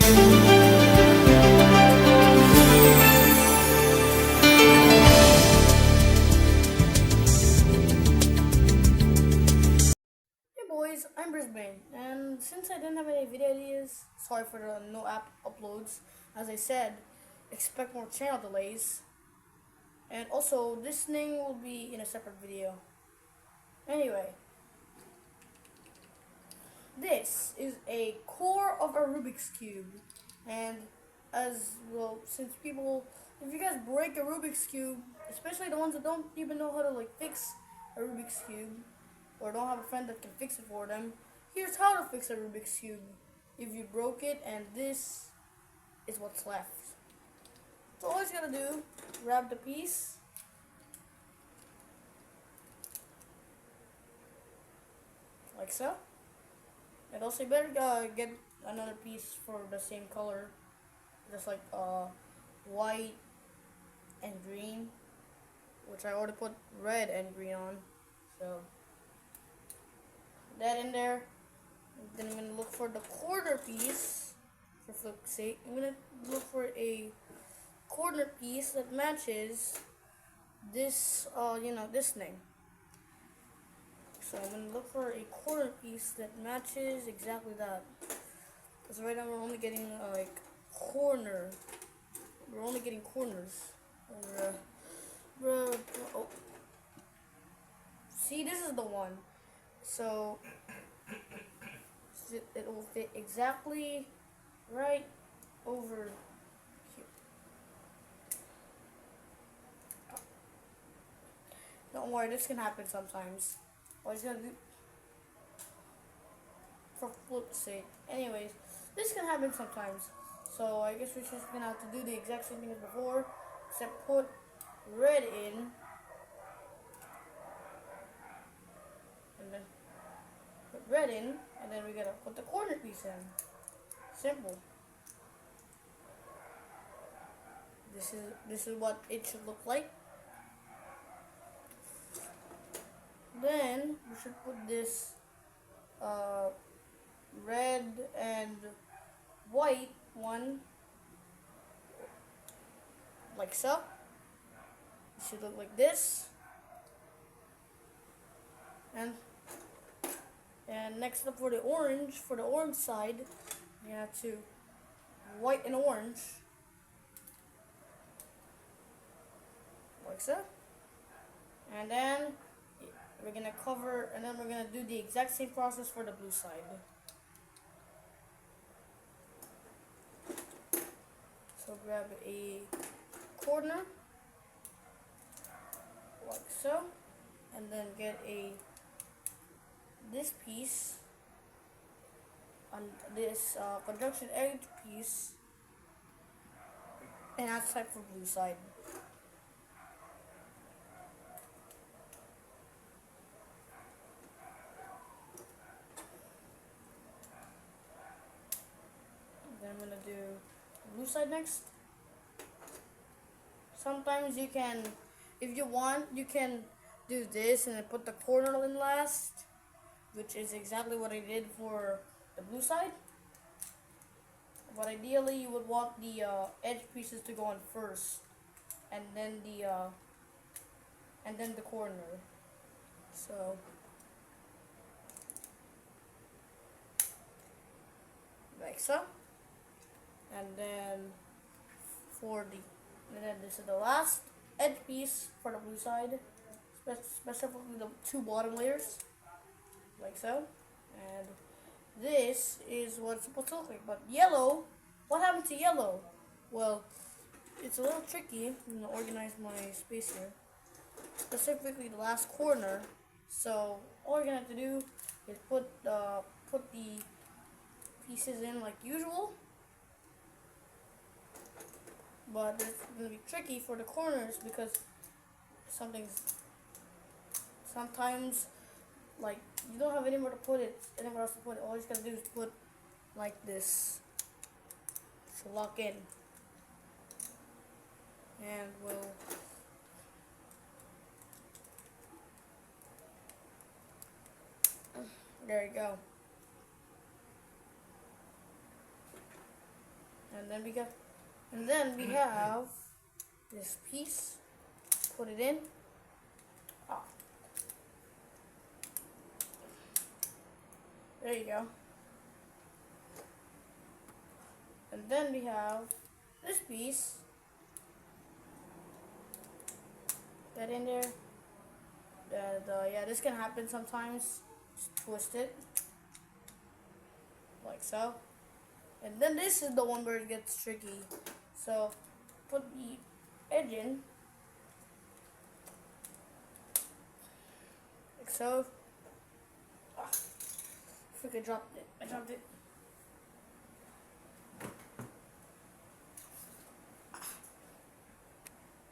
Hey boys, I'm Brisbane, and since I didn't have any video ideas, sorry for the no app uploads. As I said, expect more channel delays, and also this thing will be in a separate video. Anyway, this is a core of a Rubik's Cube, and as well, since people, if you guys break a Rubik's Cube, especially the ones that don't even know how to like fix a Rubik's Cube, or don't have a friend that can fix it for them, here's how to fix a Rubik's Cube if you broke it, and this is what's left. So all you gotta do, grab the piece, like so, and also you better get another piece for the same color, just like white and green, which I already put red and green on, so that in there. Then I'm gonna look for the corner piece, for flip's sake. I'm gonna look for a corner piece that matches this, this thing. So I'm gonna look for a corner piece that matches exactly that. Because right now we're only getting like corner. We're only getting corners. Oh. See, this is the one. So it will fit exactly right over here. Don't worry, this can happen sometimes. All he's gonna do, for flip's sake. Anyways, this can happen sometimes. So I guess we're just gonna have to do the exact same thing as before, except put red in, and then put red in, and then we gotta put the corner piece in. Simple. This is what it should look like. Then we should put this red and white one like so. It should look like this. And next up for the orange side, you have to white and orange like so. And then we're gonna cover, and then we're gonna do the exact same process for the blue side. So grab a corner like so, and then get this piece on this conjunction edge piece, and that's type for blue side. Then I'm gonna do blue side next. Sometimes you can, if you want, you can do this and then put the corner in last, which is exactly what I did for the blue side. But ideally, you would want the edge pieces to go on first, and then the corner. So like so. And then this is the last edge piece for the blue side, specifically the two bottom layers, like so. And this is what it's supposed to look like. But yellow, what happened to yellow? Well, it's a little tricky. I'm gonna organize my space here, specifically the last corner. So all you're gonna have to do is put the pieces in like usual. But it's gonna be tricky for the corners because sometimes like you don't have anywhere else to put it. All you gotta do is put like this to lock in, and there you go. and then we have this piece. Put it in. Ah. There you go. And then we have this piece. That in there. Yeah, this can happen sometimes. Just twist it. Like so. And then this is the one where it gets tricky. So, put the edge in. Like so. Ah, I think I dropped it.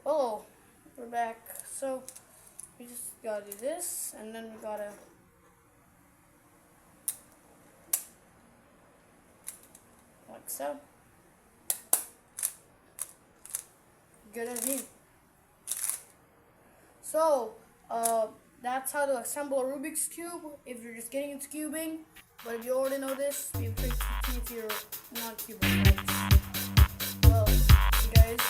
Oh, we're back. So, we just gotta do this, and then we gotta like so. Good as new. So, that's how to assemble a Rubik's Cube if you're just getting into cubing. But if you already know this, we have tricks to teach your non-cubers. Well, you guys,